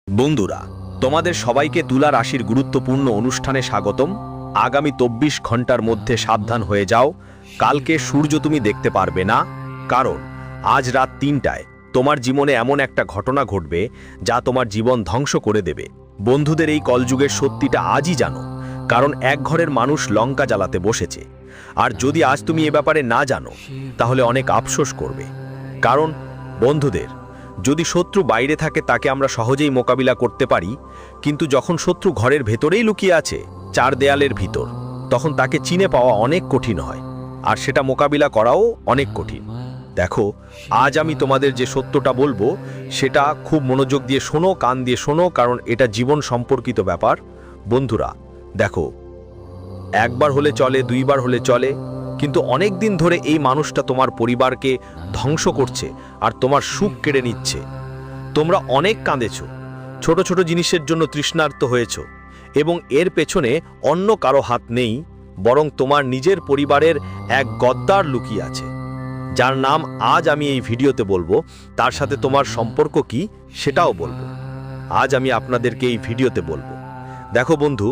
বন্ধুরা, তোমাদের সবাইকে তুলা রাশির গুরুত্বপূর্ণ অনুষ্ঠানে স্বাগতম। আগামী 24 ঘন্টার মধ্যে সাবধান হয়ে যাও, কালকে সূর্য তুমি দেখতে পারবে না, কারণ আজ রাত 3টায় তোমার জীবনে এমন একটা ঘটনা ঘটবে যা তোমার জীবন ধ্বংস করে দেবে। বন্ধুদের, এই কলযুগের সত্যিটা আজই জানো, কারণ এক ঘরের মানুষ লঙ্কা জ্বালাতে বসেছে। আর যদি আজ তুমি এ ব্যাপারে না জানো তাহলে অনেক আফসোস করবে। কারণ বন্ধুদের, যদি শত্রু বাইরে থাকে তাকে আমরা সহজেই মোকাবিলা করতে পারি, কিন্তু যখন শত্রু ঘরের ভেতরেই লুকিয়ে আছে, চার দেয়ালের ভিতর, তখন তাকে চিনে পাওয়া অনেক কঠিন হয়, আর সেটা মোকাবিলা করাও অনেক কঠিন। দেখো, আজ আমি তোমাদের যে সত্যটা বলবো সেটা খুব মনোযোগ দিয়ে শোনো, কান দিয়ে শোনো, কারণ এটা জীবন সম্পর্কিত ব্যাপার। বন্ধুরা দেখো, একবার হলে চলে, দুইবার হলে চলে, কিন্তু অনেক দিন ধরে এই মানুষটা তোমার পরিবারকে ধ্বংস করছে আর তোমার সুখ কেড়ে নিচ্ছে। তোমরা অনেক কাঁদেছ, ছোট ছোট জিনিসের জন্য তৃষ্ণার্ত হয়েছ, এবং এর পেছনে অন্য কারো হাত নেই, বরং তোমার নিজের পরিবারের এক গদ্দার লুকিয়ে আছে, যার নাম আজ আমি এই ভিডিওতে বলবো। তার সাথে তোমার সম্পর্ক কি সেটাও বলবো। আজ আমি আপনাদেরকে এই ভিডিওতে বলবো। দেখো বন্ধু,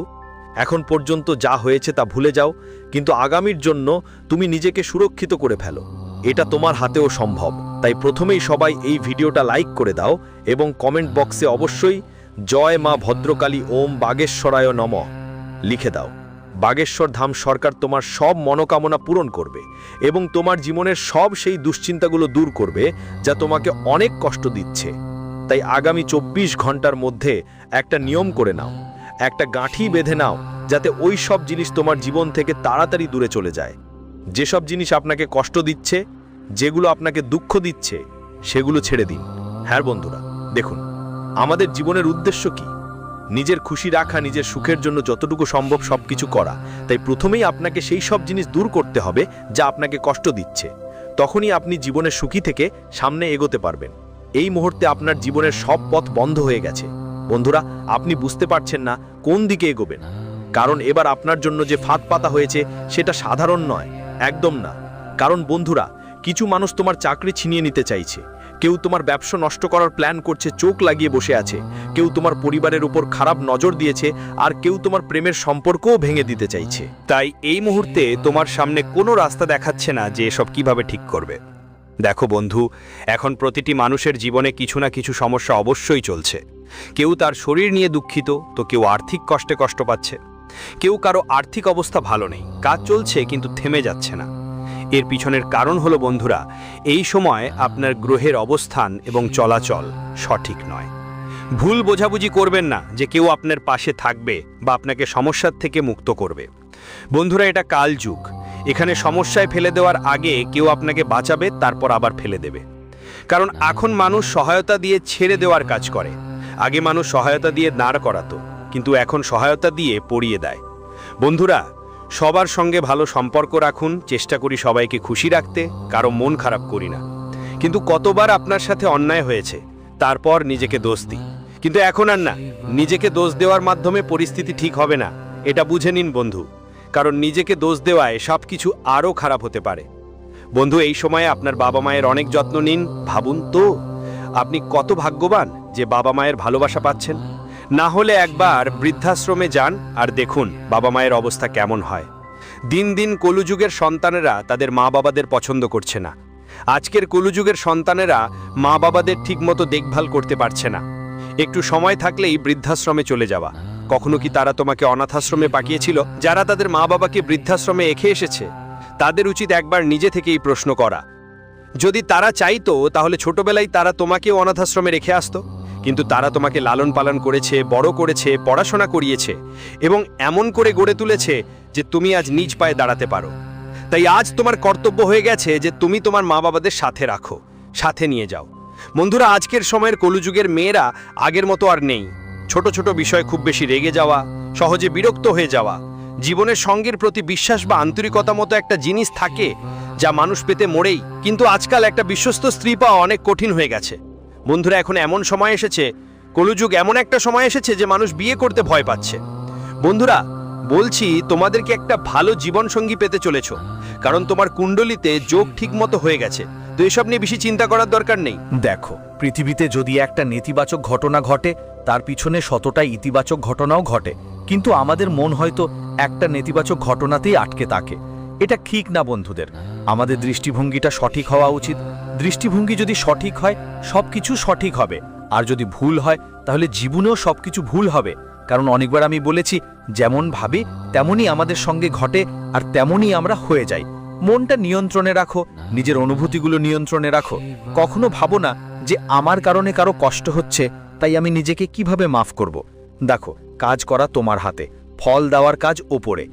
এখন পর্যন্ত যা হয়েছে তা ভুলে যাও, কিন্তু আগামীর জন্য তুমি নিজেকে সুরক্ষিত করে ফেলো। এটা তোমার হাতেও সম্ভব। তাই প্রথমেই সবাই এই ভিডিওটা লাইক করে দাও এবং কমেন্ট বক্সে অবশ্যই জয় মা ভদ্রকালী ওম বাগেশ্বরায় নমঃ লিখে দাও। বাগেশ্বর ধাম সরকার তোমার সব মনোকামনা পূরণ করবে এবং তোমার জীবনের সব সেই দুশ্চিন্তাগুলো দূর করবে যা তোমাকে অনেক কষ্ট দিচ্ছে। তাই আগামী 24 ঘন্টার মধ্যে একটা নিয়ম করে নাও, একটা গাঁঠি বেঁধে নাও, যাতে ওই সব জিনিস তোমার জীবন থেকে তাড়াতাড়ি দূরে চলে যায়। যেসব জিনিস আপনাকে কষ্ট দিচ্ছে, যেগুলো আপনাকে দুঃখ দিচ্ছে, সেগুলো ছেড়ে দিন। হ্যাঁ বন্ধুরা, দেখুন, আমাদের জীবনের উদ্দেশ্য কি? নিজের খুশি রাখা, নিজের সুখের জন্য যতটুকু সম্ভব সবকিছু করা। তাই প্রথমেই আপনাকে সেই সব জিনিস দূর করতে হবে যা আপনাকে কষ্ট দিচ্ছে। তখনই আপনি জীবনের সুখী থেকে সামনে এগোতে পারবেন। এই মুহূর্তে আপনার জীবনের সব পথ বন্ধ হয়ে গেছে। বন্ধুরা, আপনি বুঝতে পারছেন না কোন দিকে এগোবেন, কারণ এবার আপনার জন্য যে ফাঁদ পাতা হয়েছে সেটা সাধারণ নয়, একদম না। কারণ বন্ধুরা, কিছু মানুষ তোমার চাকরি ছিনিয়ে নিতে চাইছে, কেউ তোমার ব্যবসা নষ্ট করার প্ল্যান করছে, চোখ লাগিয়ে বসে আছে, কেউ তোমার পরিবারের উপর খারাপ নজর দিয়েছে, আর কেউ তোমার প্রেমের সম্পর্কও ভেঙে দিতে চাইছে। তাই এই মুহূর্তে তোমার সামনে কোনো রাস্তা দেখাচ্ছে না যে এসব কিভাবে ঠিক করবে। দেখো বন্ধু, এখন প্রতিটি মানুষের জীবনে কিছু না কিছু সমস্যা অবশ্যই চলছে। কেউ তার শরীর নিয়ে দুঃখিত, তো কেউ আর্থিক কষ্টে কষ্ট পাচ্ছে, কেউ কারো আর্থিক অবস্থা ভালো নেই, কাজ চলছে কিন্তু থেমে যাচ্ছে না। এর পিছনের কারণ হলো বন্ধুরা, এই সময় আপনার গ্রহের অবস্থান এবং চলাচল সঠিক নয়। ভুল বোঝাবুঝি করবেন না যে কেউ আপনার পাশে থাকবে বা আপনাকে সমস্যার থেকে মুক্ত করবে। বন্ধুরা, এটা কালযুগ। এখানে সমস্যায় ফেলে দেওয়ার আগে কেউ আপনাকে বাঁচাবে, তারপর আবার ফেলে দেবে। কারণ এখন মানুষ সহায়তা দিয়ে ছেড়ে দেওয়ার কাজ করে। আগে মানুষ সহায়তা দিয়ে দাঁড় করাতো, কিন্তু এখন সহায়তা দিয়ে পড়িয়ে দেয়। বন্ধুরা, সবার সঙ্গে ভালো সম্পর্ক রাখুন, চেষ্টা করি সবাইকে খুশি রাখতে, কারো মন খারাপ করি না। কিন্তু কতবার আপনার সাথে অন্যায় হয়েছে, তারপর নিজেকে দোষ দিই। কিন্তু এখন আর না, নিজেকে দোষ দেওয়ার মাধ্যমে পরিস্থিতি ঠিক হবে না, এটা বুঝে নিন বন্ধু। কারণ নিজেকে দোষ দেওয়ায় সব কিছু আরও খারাপ হতে পারে। বন্ধু, এই সময়ে আপনার বাবা মায়ের অনেক যত্ন নিন। ভাবুন তো, আপনি কত ভাগ্যবান যে বাবা মায়ের ভালোবাসা পাচ্ছেন। না হলে একবার বৃদ্ধাশ্রমে যান আর দেখুন বাবা মায়ের অবস্থা কেমন হয়। দিন দিন কলিযুগের সন্তানেরা তাদের মা বাবাদের পছন্দ করছে না। আজকের কলিযুগের সন্তানেরা মা বাবাদের ঠিকমতো দেখভাল করতে পারছে না। একটু সময় থাকলেই বৃদ্ধাশ্রমে চলে যাওয়া। কখনো কি তারা তোমাকে অনাথাশ্রমে পাঠিয়েছিল? যারা তাদের মা বাবাকে বৃদ্ধাশ্রমে রেখে এসেছে, তাদের উচিত একবার নিজে থেকেই প্রশ্ন করা। যদি তারা চাইতো তাহলে ছোটবেলায় তারা তোমাকেও অনাথাশ্রমে রেখে আসতো, কিন্তু তারা তোমাকে লালন পালন করেছে, বড় করেছে, পড়াশোনা করিয়েছে এবং এমন করে গড়ে তুলেছে যে তুমি আজ নিজ পায়ে দাঁড়াতে পারো। তাই আজ তোমার কর্তব্য হয়ে গেছে যে তুমি তোমার মা বাবাদের সাথে রাখো, সাথে নিয়ে যাও। বন্ধুরা, আজকের সময়ের কলিযুগের মেয়েরা আগের মতো আর নেই। ছোট ছোট বিষয় খুব বেশি রেগে যাওয়া, সহজে বিরক্ত হয়ে যাওয়া, জীবনের সঙ্গের প্রতি বিশ্বাস বা আন্তরিকতা মতো একটা জিনিস থাকে যা মানুষ পেতে মোড়েই, কিন্তু আজকাল একটা বিশ্বস্ত স্ত্রী পাওয়া অনেক কঠিন হয়ে গেছে। বন্ধুরা, এখন এমন সময় এসেছে, কলিযুগ এমন একটা সময় এসেছে যে মানুষ বিয়ে করতে ভয় পাচ্ছে। বন্ধুরা, বলছি তোমাদেরকে একটা ভালো জীবনসঙ্গী পেতে চলেছ, কারণ তোমার কুণ্ডলিতে যোগ ঠিকমতো হয়ে গেছে। তো এসব নিয়ে বেশি চিন্তা করার দরকার নেই। দেখো, পৃথিবীতে যদি একটা নেতিবাচক ঘটনা ঘটে, তার পিছনে শতটা ইতিবাচক ঘটনাও ঘটে, কিন্তু আমাদের মন হয়তো একটা নেতিবাচক ঘটনাতেই আটকে থাকে। এটা ঠিক না বন্ধুদের। আমাদের দৃষ্টিভঙ্গিটা সঠিক হওয়া উচিত। দৃষ্টিভঙ্গি যদি সঠিক হয়, সবকিছু সঠিক হবে। আর যদি ভুল হয়, তাহলে জীবনেও সবকিছু ভুল হবে। কারণ অনেকবার আমি বলেছি, যেমন ভাবি তেমনই আমাদের সঙ্গে ঘটে, আর তেমনই আমরা হয়ে যাই। মনটা নিয়ন্ত্রণে রাখো, নিজের অনুভূতিগুলো নিয়ন্ত্রণে রাখো। কখনো ভাবো না যে আমার কারণে কারো কষ্ট হচ্ছে, তাই আমি নিজেকে কিভাবে মাফ করব। দেখো, কাজ করা তোমার হাতে, ফল দেওয়ার কাজ ওপরে।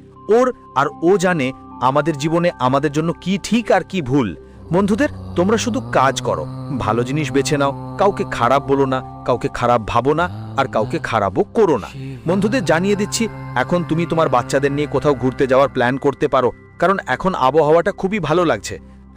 ও জানে আমাদের জীবনে আমাদের জন্য কি ঠিক আর কি ভুল। বন্ধুদের, তোমরা শুধু কাজ করো, ভালো জিনিস বেছে নাও, কাউকে খারাপ বলো না, কাউকে খারাপ ভাবো না, আর কাউকে খারাপও করো না। বন্ধুদের জানিয়ে দিচ্ছি, এখন তুমি তোমার বাচ্চাদের নিয়ে কোথাও ঘুরতে যাওয়ার প্ল্যান করতে পারো, কারণ এখন আবহাওয়াটা খুবই ভালো লাগছে।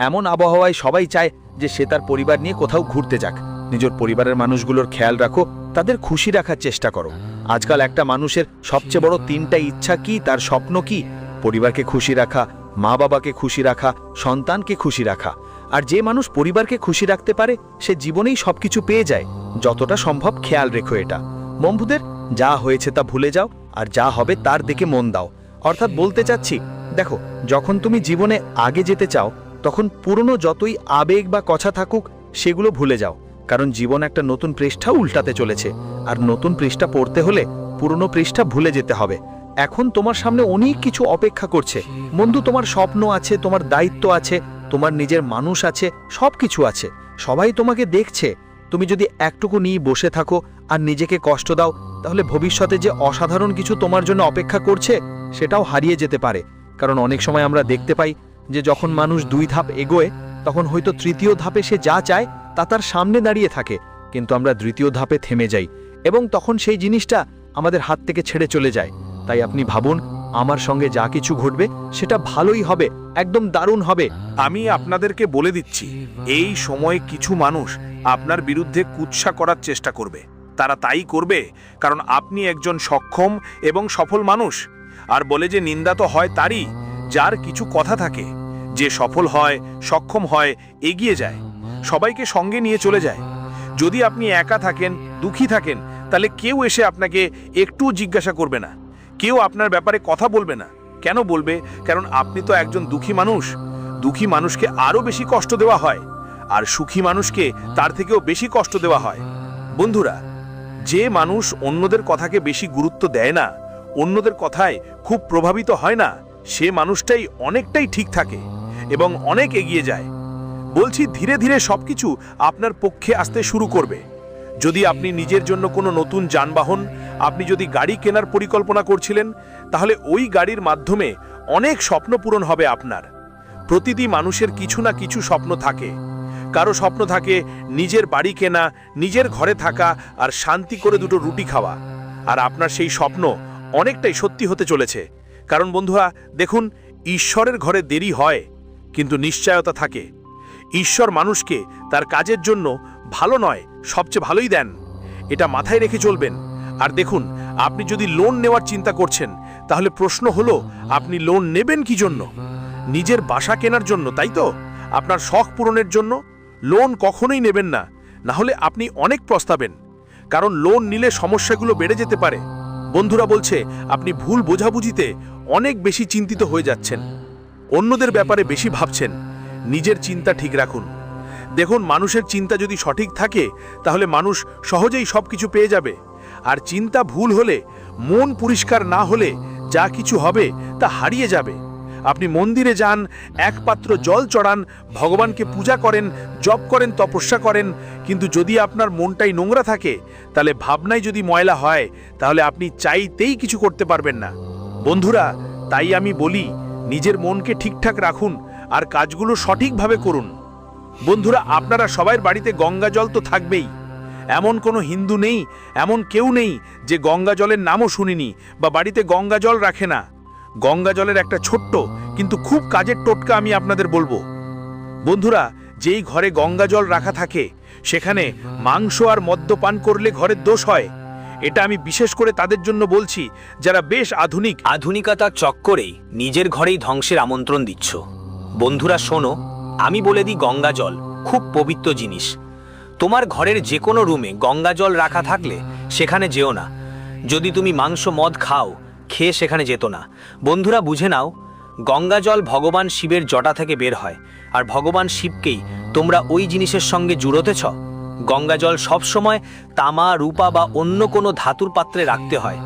এমন আবহাওয়ায় সবাই চায় যে সে তার পরিবার নিয়ে কোথাও ঘুরতে যাক। নিজের পরিবারের মানুষগুলোর খেয়াল রাখো, তাদের খুশি রাখার চেষ্টা করো। আজকাল একটা মানুষের সবচেয়ে বড় 3টা ইচ্ছা কি, তার স্বপ্ন কি? পরিবারকে খুশি রাখা, মা বাবাকে খুশি রাখা, সন্তানকে খুশি রাখা। আর যে মানুষ পরিবারকে খুশি রাখতে পারে, সে জীবনেই সবকিছু পেয়ে যায়। যতটা সম্ভব খেয়াল রেখো এটা। বন্ধুদের, যা হয়েছে তা ভুলে যাও, আর যা হবে তার দিকে মন দাও। অর্থাৎ বলতে চাচ্ছি, দেখো, যখন তুমি জীবনে আগে যেতে চাও, তখন পুরনো যতই আবেগ বা কথা থাকুক, সেগুলো ভুলে যাও। কারণ জীবন একটা নতুন পৃষ্ঠা উল্টাতে চলেছে, আর নতুন পৃষ্ঠা পড়তে হলে পুরনো পৃষ্ঠা ভুলে যেতে হবে। এখন তোমার সামনে অনেক কিছু অপেক্ষা করছে বন্ধু। তোমার স্বপ্ন আছে, তোমার দায়িত্ব আছে, তোমার নিজের মানুষ আছে, সব কিছু আছে। সবাই তোমাকে দেখছে। তুমি যদি একটুকু নিয়ে বসে থাকো আর নিজেকে কষ্ট দাও, তাহলে ভবিষ্যতে যে অসাধারণ কিছু তোমার জন্য অপেক্ষা করছে, সেটাও হারিয়ে যেতে পারে। কারণ অনেক সময় আমরা দেখতে পাই যে যখন মানুষ 2 ধাপ এগোয়, তখন হয়তো 3য় ধাপে সে যা চায় তা তার সামনে দাঁড়িয়ে থাকে, কিন্তু আমরা 2য় ধাপে থেমে যাই, এবং তখন সেই জিনিসটা আমাদের হাত থেকে ছেড়ে চলে যায়। তাই আপনি ভাবুন, আমার সঙ্গে যা কিছু ঘটবে সেটা ভালোই হবে, একদম দারুণ হবে। আমি আপনাদেরকে বলে দিচ্ছি, এই সময়ে কিছু মানুষ আপনার বিরুদ্ধে কুৎসা করার চেষ্টা করবে। তারা তাই করবে কারণ আপনি একজন সক্ষম এবং সফল মানুষ। আর বলে যে নিন্দা তো হয় তারই, যার কিছু কথা থাকে। যে সফল হয়, সক্ষম হয়, এগিয়ে যায়, সবাইকে সঙ্গে নিয়ে চলে যায়। যদি আপনি একা থাকেন, দুঃখী থাকেন, তাহলে কেউ এসে আপনাকে একটু জিজ্ঞাসা করবে না, কেউ আপনার ব্যাপারে কথা বলবে না। কেন বলবে? কারণ আপনি তো একজন দুঃখী মানুষ। দুঃখী মানুষকে আরও বেশি কষ্ট দেওয়া হয়, আর সুখী মানুষকে তার থেকেও বেশি কষ্ট দেওয়া হয়। বন্ধুরা, যে মানুষ অন্যদের কথাকে বেশি গুরুত্ব দেয় না, অন্যদের কথায় খুব প্রভাবিত হয় না, সে মানুষটাই অনেকটাই ঠিক থাকে এবং অনেক এগিয়ে যায়। বলছি, ধীরে ধীরে সবকিছু আপনার পক্ষে আসতে শুরু করবে। যদি আপনি নিজের জন্য কোনো নতুন যানবাহন, আপনি যদি গাড়ি কেনার পরিকল্পনা করছিলেন, তাহলে ওই গাড়ির মাধ্যমে অনেক স্বপ্ন পূরণ হবে আপনার। প্রতিটি মানুষের কিছু না কিছু স্বপ্ন থাকে। কারো স্বপ্ন থাকে নিজের বাড়ি কেনা, নিজের ঘরে থাকা, আর শান্তি করে 2টো রুটি খাওয়া। আর আপনার সেই স্বপ্ন অনেকটাই সত্যি হতে চলেছে। কারণ বন্ধুরা দেখুন, ঈশ্বরের ঘরে দেরি হয়, কিন্তু নিশ্চয়তা থাকে। ঈশ্বর মানুষকে তার কাজের জন্য ভালো নয়, সবচেয়ে ভালোই দেন। এটা মাথায় রেখে চলবেন। আর দেখুন, আপনি যদি লোন নেওয়ার চিন্তা করছেন, তাহলে প্রশ্ন হলো, আপনি লোন নেবেন কি জন্য? নিজের বাসা কেনার জন্য, তাই তো? আপনার শখ পূরণের জন্য? লোন কখনোই নেবেন না, না হলে আপনি অনেক পস্তাবেন। কারণ লোন নিলে সমস্যাগুলো বেড়ে যেতে পারে। বন্ধুরা বলছে, আপনি ভুল বোঝাবুঝিতে অনেক বেশি চিন্তিত হয়ে যাচ্ছেন, অন্যদের ব্যাপারে বেশি ভাবছেন। নিজের চিন্তা ঠিক রাখুন। দেখুন, মানুষের চিন্তা যদি সঠিক থাকে, তাহলে মানুষ সহজেই সবকিছু পেয়ে যাবে। আর চিন্তা ভুল হলে, মন পরিষ্কার না হলে, যা কিছু হবে তা হারিয়ে যাবে। আপনি মন্দিরে যান, এক পাত্র জল চড়ান, ভগবানকে পূজা করেন, জপ করেন, তপস্যা করেন, কিন্তু যদি আপনার মনটাই নোংরা থাকে, তাহলে ভাবনাই যদি ময়লা হয়, তাহলে আপনি চাইতেই কিছু করতে পারবেন না। বন্ধুরা, তাই আমি বলি, নিজের মনকে ঠিকঠাক রাখুন আর কাজগুলো সঠিকভাবে করুন। বন্ধুরা, আপনারা সবার বাড়িতে গঙ্গা জল তো থাকবেই। এমন কোনো হিন্দু নেই, এমন কেউ নেই যে গঙ্গা জলের নামও শুনিনি বা বাড়িতে গঙ্গা জল রাখে না। গঙ্গা জলের একটা ছোট্ট কিন্তু খুব কাজের টোটকা আমি আপনাদের বলবো। বন্ধুরা, যেই ঘরে গঙ্গা জল রাখা থাকে, সেখানে মাংস আর মদ্যপান করলে ঘরের দোষ হয়। এটা আমি বিশেষ করে তাদের জন্য বলছি যারা বেশ আধুনিক। আধুনিকতার চক্করেই নিজের ঘরেই ধ্বংসের আমন্ত্রণ দিচ্ছ। বন্ধুরা শোনো, আমি বলে দিই, গঙ্গা জল খুব পবিত্র জিনিস। তোমার ঘরের যে কোনো রুমে গঙ্গা জল রাখা থাকলে সেখানে যেও না। যদি তুমি মাংস মদ খাও, খেয়ে সেখানে যেত না। বন্ধুরা, বুঝে নাও, গঙ্গা জল ভগবান শিবের জটা থেকে বের হয়, আর ভগবান শিবকেই তোমরা ওই জিনিসের সঙ্গে জুড়োতেছ। গঙ্গা জল সবসময় তামা, রূপা বা অন্য কোনো ধাতুর পাত্রে রাখতে হয়।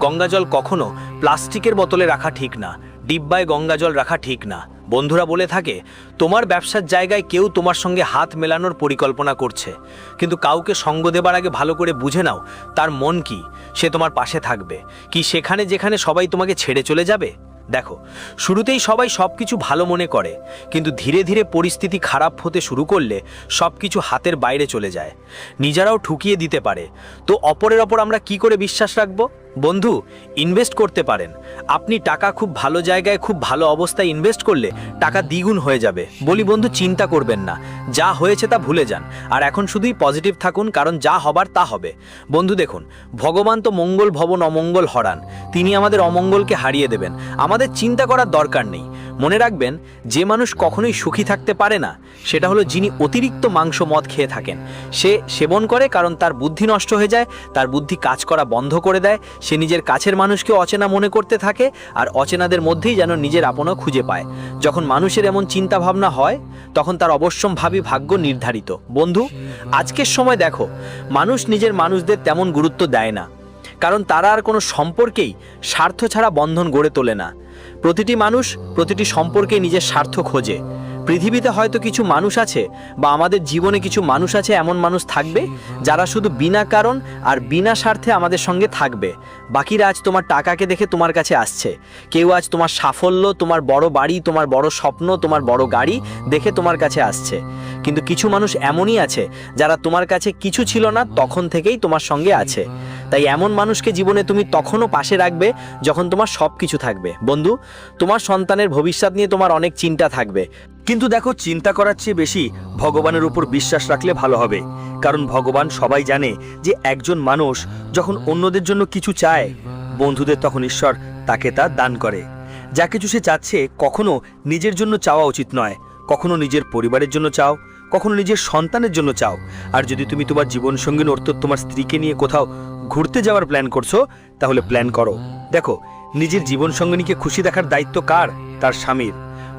গঙ্গা জল কখনো প্লাস্টিকের বোতলে রাখা ঠিক না, ডিব্বায় গঙ্গা জল রাখা ঠিক না। বন্ধুরা বলে থাকে, তোমার ব্যবসার জায়গায় কেউ তোমার সঙ্গে হাত মেলানোর পরিকল্পনা করছে, কিন্তু কাউকে সঙ্গ দেবার আগে ভালো করে বুঝে নাও তার মন কি, সে তোমার পাশে থাকবে কি সেখানে যেখানে সবাই তোমাকে ছেড়ে চলে যাবে। দেখো, শুরুতেই সবাই সব কিছু ভালো মনে করে, কিন্তু ধীরে ধীরে পরিস্থিতি খারাপ হতে শুরু করলে সব কিছু হাতের বাইরে চলে যায়, নিজেরাও ঠুকিয়ে দিতে পারে। তো অপরের ওপর আমরা কি করে বিশ্বাস রাখবো? বন্ধু, ইনভেস্ট করতে পারেন। আপনি টাকা খুব ভালো জায়গায়, খুব ভালো অবস্থায় ইনভেস্ট করলে টাকা দ্বিগুণ হয়ে যাবে। বলি বন্ধু, চিন্তা করবেন না, যা হয়েছে তা ভুলে যান, আর এখন শুধুই পজিটিভ থাকুন, কারণ যা হবার তা হবে। বন্ধু দেখুন, ভগবান তো মঙ্গল ভবন অমঙ্গল হরান, তিনি আমাদের অমঙ্গলকে হারিয়ে দেবেন। আমাদের চিন্তা করার দরকার নেই। মনে রাখবেন, যে মানুষ কখনোই সুখী থাকতে পারে না সেটা হলো যিনি অতিরিক্ত মাংস মদ খেয়ে থাকেন। সে সেবন করে কারণ তার বুদ্ধি নষ্ট হয়ে যায়, তার বুদ্ধি কাজ করা বন্ধ করে দেয়, সে নিজের কাছের মানুষকে অচেনা মনে করতে থাকে, আর অচেনাদের মধ্যেই যেন নিজের আপনও খুঁজে পায়। যখন মানুষের এমন চিন্তা ভাবনা হয় তখন তার অবশ্যম্ভাবী ভাগ্য নির্ধারিত। বন্ধু, আজকের সময় দেখো, মানুষ নিজের মানুষদের তেমন গুরুত্ব দেয় না, কারণ তারা আর কোনো সম্পর্কেই স্বার্থ ছাড়া বন্ধন গড়ে তোলে না। প্রতিটি মানুষ প্রতিটি সম্পর্কে নিজের স্বার্থ খোঁজে। পৃথিবীতে হয়তো কিছু মানুষ আছে, বা আমাদের জীবনে কিছু মানুষ আছে, এমন মানুষ থাকবে যারা শুধু বিনা কারণ আর বিনা স্বার্থে আমাদের সঙ্গে থাকবে। বাকিরা আজ তোমার টাকাকে দেখে তোমার কাছে আসছে, কেউ আজ তোমার সাফল্য, তোমার বড় বাড়ি, তোমার বড় স্বপ্ন, তোমার বড় গাড়ি দেখে তোমার কাছে আসছে। কিন্তু কিছু মানুষ এমনই আছে যারা তোমার কাছে কিছু ছিল না তখন থেকেই তোমার সঙ্গে আছে। তাই এমন মানুষকে জীবনে তুমি তখনও পাশে রাখবে যখন তোমার সব কিছু থাকবে। বন্ধু, তোমার সন্তানের ভবিষ্যৎ নিয়ে তোমার অনেক চিন্তা থাকবে, কিন্তু দেখো, চিন্তা করার চেয়ে বেশি ভগবানের উপর বিশ্বাস রাখলে ভালো হবে। কারণ ভগবান সবাই জানে যে একজন মানুষ যখন অন্যদের জন্য কিছু চায়, বন্ধুদের, তখন ঈশ্বর তাকে তা দান করে। যা কিছু সে চাচ্ছে কখনো নিজের জন্য চাওয়া উচিত নয়, কখনো নিজের পরিবারের জন্য চাও, কখনো নিজের সন্তানের জন্য চাও। আর যদি তুমি তোমার জীবনসঙ্গিনী অর্থাৎ তোমার স্ত্রীকে নিয়ে কোথাও ঘুরতে যাওয়ার প্ল্যান করছো, তাহলে প্ল্যান করো। দেখো, নিজের জীবনসঙ্গিনীকে খুশি দেখার দায়িত্ব কার? তার স্বামীর।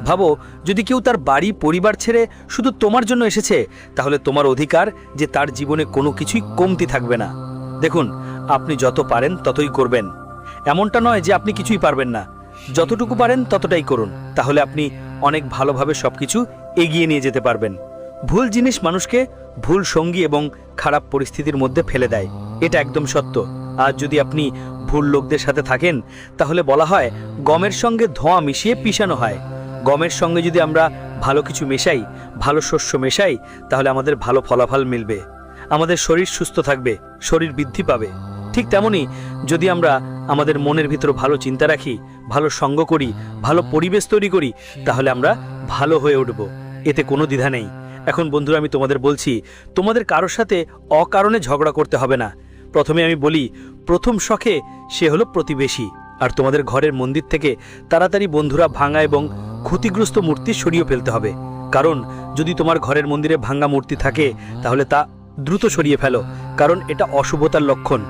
ভাবো, যদি কেউ তার বাড়ি পরিবার ছেড়ে শুধু তোমার জন্য এসেছে, তাহলে তোমার অধিকার যে তার জীবনে কোনো কিছুই কমতি থাকবে না। দেখুন, আপনি যত পারেন ততই করবেন, এমনটা নয় যে আপনি কিছুই পারবেন না। যতটুকু পারেন ততটাই করুন, তাহলে আপনি অনেক ভালোভাবে সবকিছু এগিয়ে নিয়ে যেতে পারবেন। ভুল জিনিস মানুষকে ভুল সঙ্গী এবং খারাপ পরিস্থিতির মধ্যে ফেলে দেয়, এটা একদম সত্য। আর যদি আপনি ভুল লোকদের সাথে থাকেন, তাহলে বলা হয় গমের সঙ্গে ধোঁয়া মিশিয়ে পিষানো হয়। গমের সঙ্গে যদি আমরা ভালো কিছু মেশাই, ভালো শস্য মেশাই, তাহলে আমাদের ভালো ফলাফল মিলবে, আমাদের শরীর সুস্থ থাকবে, শরীর বৃদ্ধি পাবে। ঠিক তেমনি যদি আমরা আমাদের মনের ভিতর ভালো চিন্তা রাখি, ভালো সঙ্গ করি, ভালো পরিবেশ তৈরি করি, তাহলে আমরা ভালো হয়ে উঠব, এতে কোনো দ্বিধা নেই। এখন বন্ধুরা, আমি তোমাদের বলছি, তোমাদের কারোর সাথে অকারণে ঝগড়া করতে হবে না। প্রথমে আমি বলি, প্রথম শখে সে হলো প্রতিবেশী। আর তোমাদের ঘরের মন্দির থেকে তাড়াতাড়ি বন্ধুরা ভাঙা এবং ক্ষতিগ্রস্ত মূর্তি সরিয়ে ফেলতে হবে। কারণ যদি তোমার ঘরের মন্দিরে ভাঙা মূর্তি থাকে, তাহলে তা দ্রুত সরিয়ে ফেলো, কারণ এটা অশুভতার লক্ষণ।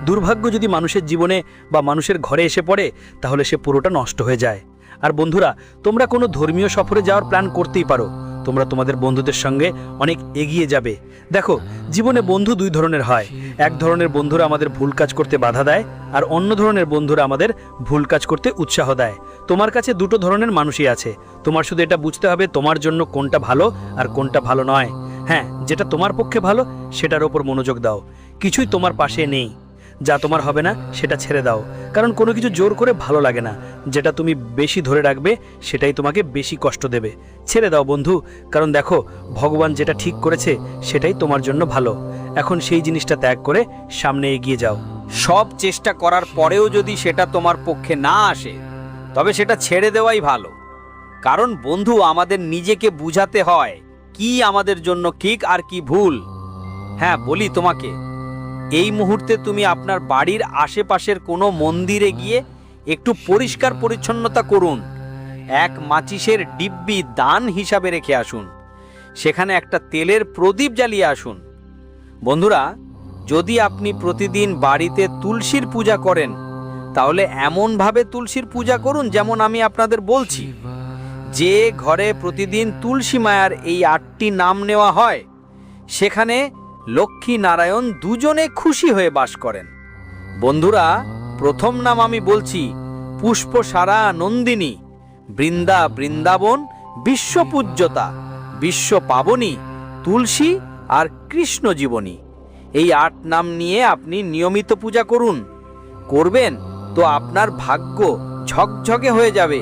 দুর্ভাগ্য যদি মানুষের জীবনে বা মানুষের ঘরে এসে পড়ে, তাহলে সে পুরোটা নষ্ট হয়ে যায়। আর বন্ধুরা, তোমরা কোনো ধর্মীয় সফরে যাওয়ার প্ল্যান করতেই পারো, তোমরা তোমাদের বন্ধুদের সঙ্গে অনেক এগিয়ে যাবে। দেখো, জীবনে বন্ধু দুই ধরনের হয়। এক ধরনের বন্ধুরা আমাদের ভুল কাজ করতে বাধা দেয়, আর অন্য ধরনের বন্ধুরা আমাদের ভুল কাজ করতে উৎসাহ দেয়। তোমার কাছে দুটো ধরনের মানুষই আছে, তোমার শুধু এটা বুঝতে হবে তোমার জন্য কোনটা ভালো আর কোনটা ভালো নয়। হ্যাঁ, যেটা তোমার পক্ষে ভালো সেটার ওপর মনোযোগ দাও। কিছুই তোমার পাশে নেই, যা তোমার হবে না সেটা ছেড়ে দাও, কারণ কোনো কিছু জোর করে ভালো লাগে না। যেটা তুমি বেশি ধরে রাখবে সেটাই তোমাকে বেশি কষ্ট দেবে। ছেড়ে দাও বন্ধু, কারণ দেখো, ভগবান যেটা ঠিক করেছে সেটাই তোমার জন্য ভালো। এখন সেই জিনিসটা ত্যাগ করে সামনে এগিয়ে যাও। সব চেষ্টা করার পরেও যদি সেটা তোমার পক্ষে না আসে, তবে সেটা ছেড়ে দেওয়াই ভালো। কারণ বন্ধু, আমাদের নিজেকে বুঝাতে হয় কি আমাদের জন্য ঠিক আর কি ভুল। হ্যাঁ, বলি তোমাকে, এই মুহূর্তে তুমি আপনার বাড়ির আশেপাশের কোনো মন্দিরে গিয়ে একটু পরিষ্কার পরিচ্ছন্নতা করুন, এক মাচিসের ডিব্বি দান হিসাবে রেখে আসুন। সেখানে একটা তেলের প্রদীপ জ্বালিয়ে আসুন। বন্ধুরা, যদি আপনি প্রতিদিন বাড়িতে তুলসীর পূজা করেন, তাহলে এমনভাবে তুলসীর পূজা করুন যেমন আমি আপনাদের বলছি। যে ঘরে প্রতিদিন তুলসী মায়ার এই 8টি নাম নেওয়া হয়, সেখানে লক্ষ্মী নারায়ণ দুজনে খুশি হয়ে বাস করেন। বন্ধুরা, প্রথম নাম আমি বলছি পুষ্পসারা নন্দিনী, বৃন্দা বৃন্দাবন, বিশ্বপূজ্যতা, বিশ্ব পাবনী, তুলসী আর কৃষ্ণ জীবনী। এই 8 নাম নিয়ে আপনি নিয়মিত পূজা করবেন তো আপনার ভাগ্য ঝকঝকে হয়ে যাবে।